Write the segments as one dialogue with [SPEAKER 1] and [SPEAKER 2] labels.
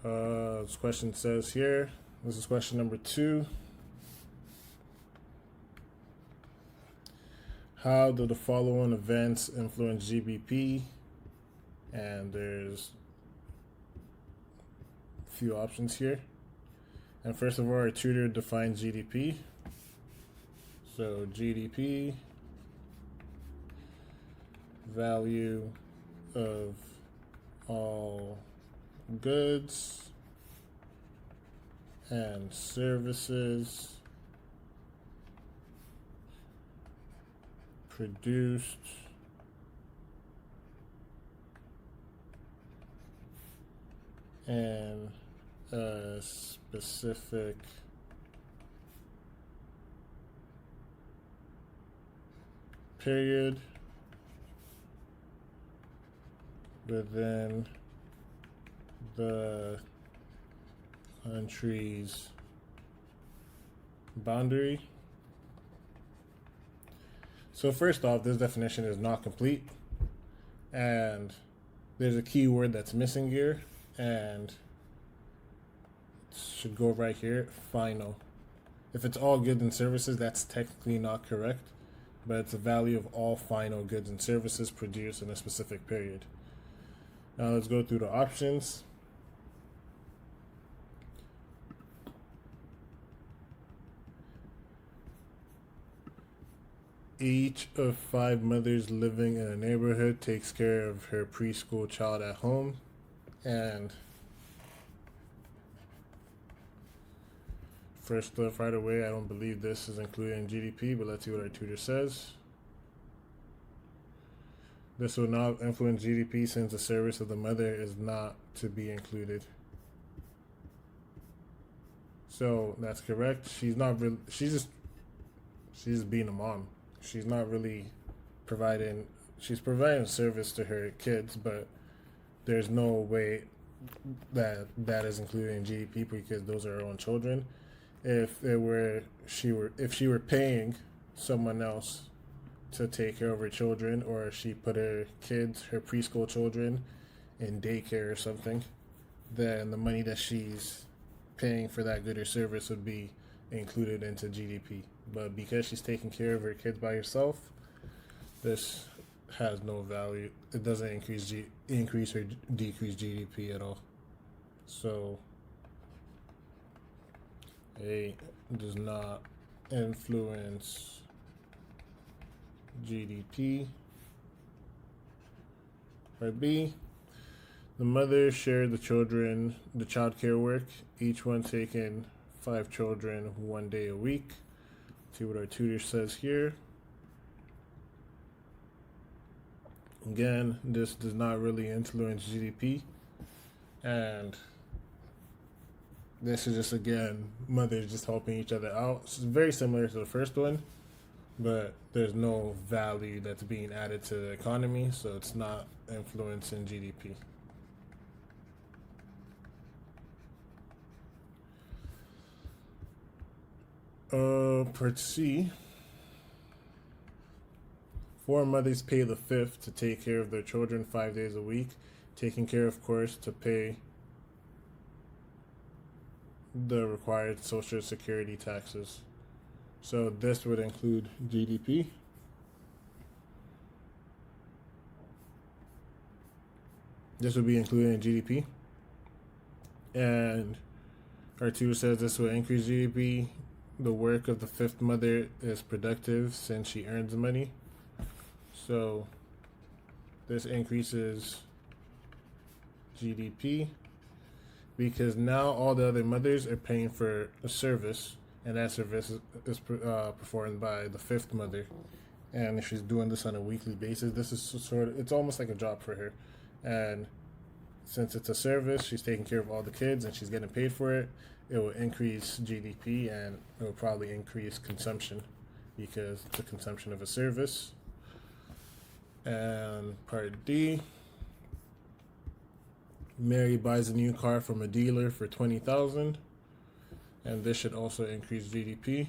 [SPEAKER 1] This question says here, this is question number 2. How do the following events influence GDP? And there's a few options here. And first of all, our tutor defines GDP. So GDP, value of all goods and services produced in a specific period within the country's boundary. So first off, this definition is not complete, and there's a key word that's missing here, and it should go right here, final. If it's all goods and services, that's technically not correct, but it's the value of all final goods and services produced in a specific period. Now let's go through the options. Each of 5 mothers living in a neighborhood takes care of her preschool child at home. And first off, right away, I don't believe this is included in GDP, but let's see what our tutor says. This will not influence GDP since the service of the mother is not to be included. So that's correct. She's just being a mom. She's not really providing, she's providing a service to her kids, but there's no way that is included in GDP because those are her own children. If she were paying someone else to take care of her children, or she put her preschool children in daycare or something, then the money that she's paying for that good or service would be included into GDP. But because she's taking care of her kids by herself, this has no value. It doesn't increase or decrease GDP at all. So A does not influence GDP. Or B, the mother shared the child care work, each one taking 5 children 1 day a week. See what our tutor says here. Again, this does not really influence GDP, and this is just, again, mothers just helping each other out. It's very similar to the first one, but there's no value that's being added to the economy, so it's not influencing GDP. Part C. 4 mothers pay the 5th to take care of their children 5 days a week, taking care, of course, to pay the required Social Security taxes. So this would include GDP. This would be included in GDP. And our tutor says this will increase GDP. The work of the 5th mother is productive since she earns money. So this increases GDP because now all the other mothers are paying for a service, and that service is performed by the 5th mother. And if she's doing this on a weekly basis, this is it's almost like a job for her. And since it's a service, she's taking care of all the kids and she's getting paid for it. It will increase GDP, and it will probably increase consumption because it's a consumption of a service. And part D, Mary buys a new car from a dealer for $20,000, and this should also increase GDP.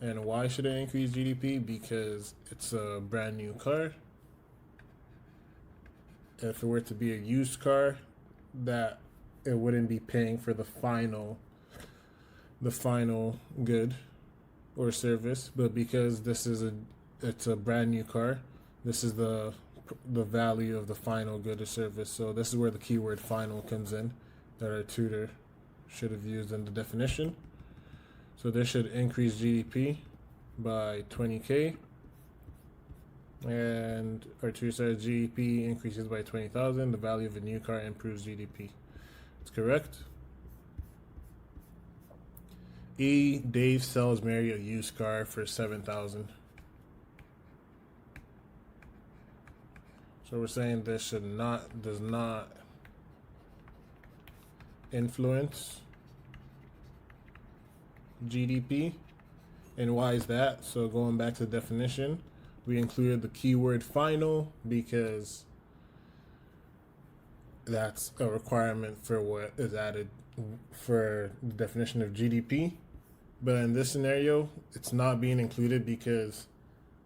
[SPEAKER 1] And why should it increase GDP? Because it's a brand new car. If it were to be a used car, that it wouldn't be paying for the final good or service, but because it's a brand new car, this is the value of the final good or service. So this is where the keyword final comes in that our tutor should have used in the definition. So this should increase GDP by 20K, and our tutor says GDP increases by 20,000. The value of a new car improves GDP. It's correct. E, Dave sells Mary a used car for 7,000. So we're saying this does not influence GDP. And why is that? So going back to the definition, we included the keyword final because that's a requirement for what is added for the definition of GDP. But in this scenario, it's not being included because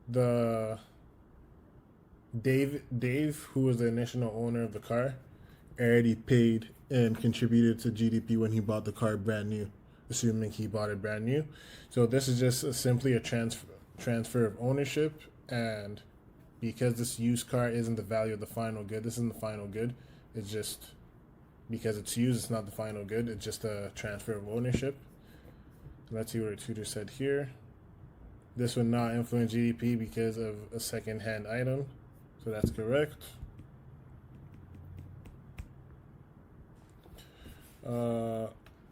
[SPEAKER 1] the Dave, who was the initial owner of the car, already paid and contributed to GDP when he bought the car brand new, assuming he bought it brand new. So this is just simply a transfer of ownership, and because this used car isn't the value of the final good, this isn't the final good. It's just because it's used, it's not the final good. It's just a transfer of ownership. Let's see what our tutor said here. This would not influence GDP because of a second-hand item. So that's correct.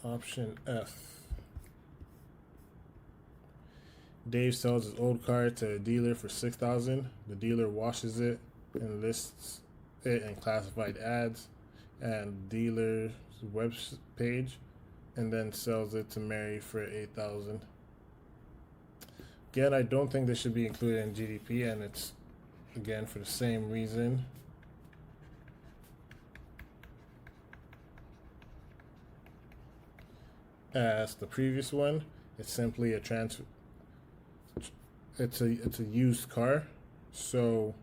[SPEAKER 1] Option F. Dave sells his old car to a dealer for $6,000. The dealer washes it and lists it in classified ads and dealer's web page, and then sells it to Mary for $8,000. Again, I don't think this should be included in GDP, and it's again for the same reason. As the previous one, it's simply a transfer. It's a used car, so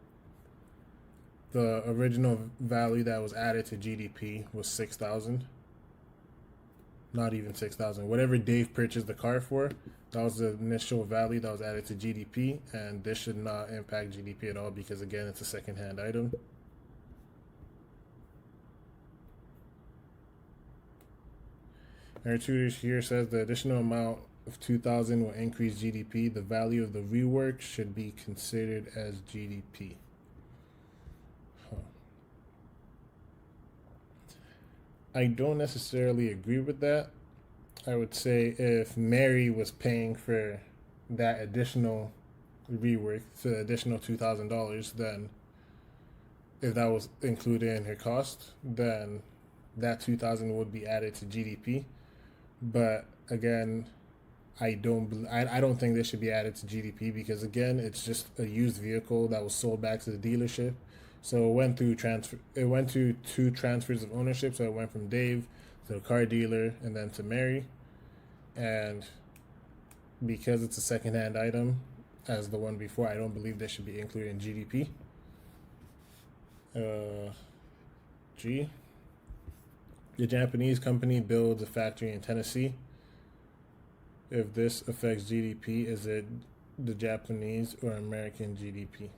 [SPEAKER 1] the original value that was added to GDP was 6,000. Not even 6,000. Whatever Dave purchased the car for, that was the initial value that was added to GDP, and this should not impact GDP at all because again, it's a second-hand item. Our tutor here says the additional amount of 2,000 will increase GDP. The value of the rework should be considered as GDP. I don't necessarily agree with that. I would say if Mary was paying for that additional rework, so the additional $2,000, then if that was included in her cost, then that 2,000 would be added to GDP. But again, I don't think this should be added to GDP because again, it's just a used vehicle that was sold back to the dealership. So it went through two transfers of ownership. So it went from Dave to the car dealer and then to Mary. And because it's a second-hand item, as the one before, I don't believe this should be included in GDP. G. The Japanese company builds a factory in Tennessee. If this affects GDP, is it the Japanese or American GDP?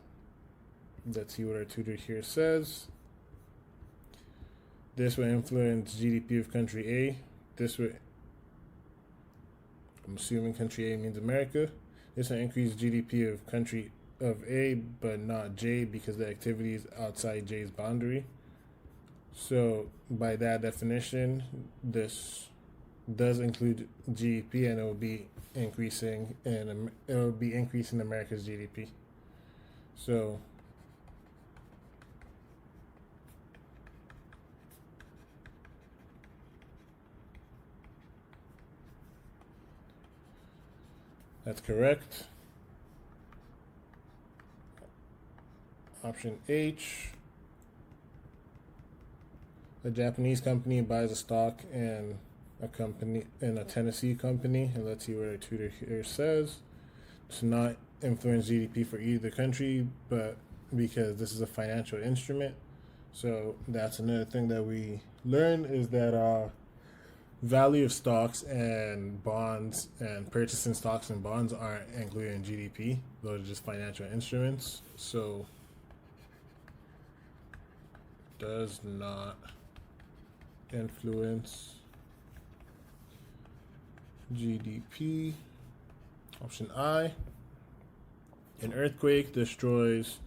[SPEAKER 1] Let's see what our tutor here says. This will influence GDP of country A. This will, I'm assuming country A means America. This will increase GDP of country of A, but not J because the activity is outside J's boundary. So by that definition, this does include GDP, and it will be increasing America's GDP. So that's correct. Option H. A Japanese company buys a stock in a Tennessee company, and let's see what our tutor here says. To not influence GDP for either country, but because this is a financial instrument, So that's another thing that we learn is that value of stocks and bonds and purchasing stocks and bonds aren't included in GDP. Those are just financial instruments. So does not influence GDP. Option I. An earthquake destroys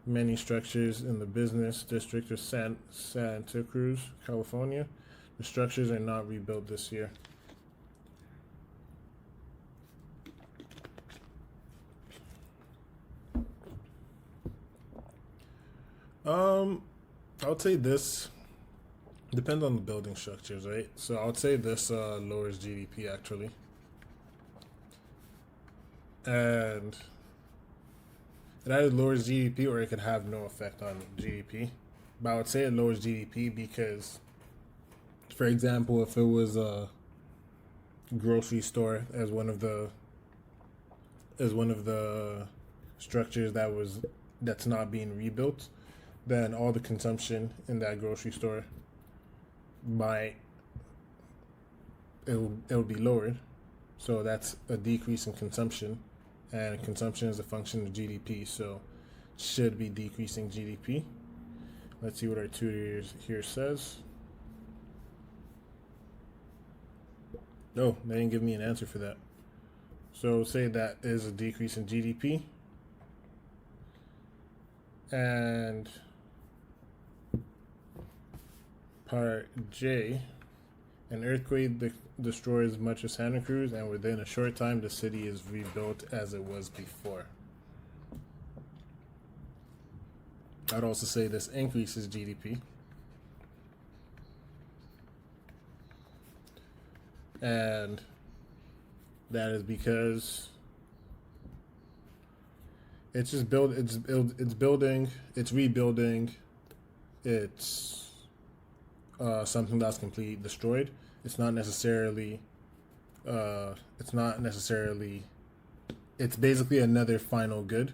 [SPEAKER 1] many structures in the business district of Santa Cruz, California. The structures are not rebuilt this year. I would say this depends on the building structures, right? So I would say this lowers GDP actually, and it either lowers GDP or it could have no effect on GDP. But I would say it lowers GDP because, for example, if it was a grocery store as one of the structures that's not being rebuilt, then all the consumption in that grocery store might it'll be lowered. So that's a decrease in consumption, and consumption is a function of GDP, so should be decreasing GDP. Let's see what our tutor here says. No, they didn't give me an answer for that. So say that is a decrease in GDP. And part J, an earthquake destroys much of Santa Cruz, and within a short time the city is rebuilt as it was before. I'd also say this increases GDP. And that is because it's rebuilding, it's something that's completely destroyed. It's basically another final good.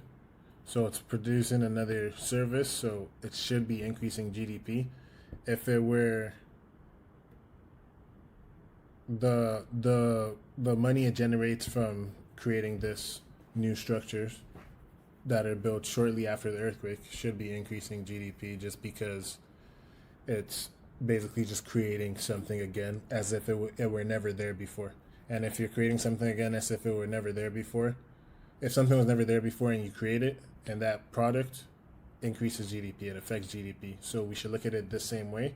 [SPEAKER 1] So it's producing another service, so it should be increasing GDP. If it were the money it generates from creating this new structures that are built shortly after the earthquake should be increasing GDP, just because it's basically just creating something again as if it were never there before. And if you're creating something again as if it were never there before, if something was never there before and you create it, and that product increases GDP, it affects GDP. So we should look at it the same way.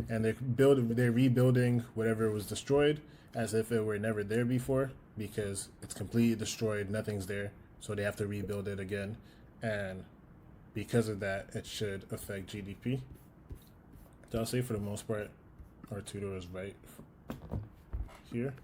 [SPEAKER 1] And they're rebuilding whatever was destroyed as if it were never there before, because it's completely destroyed, nothing's there, so they have to rebuild it again. And because of that, it should affect GDP. So I'll say for the most part, our tutor is right here.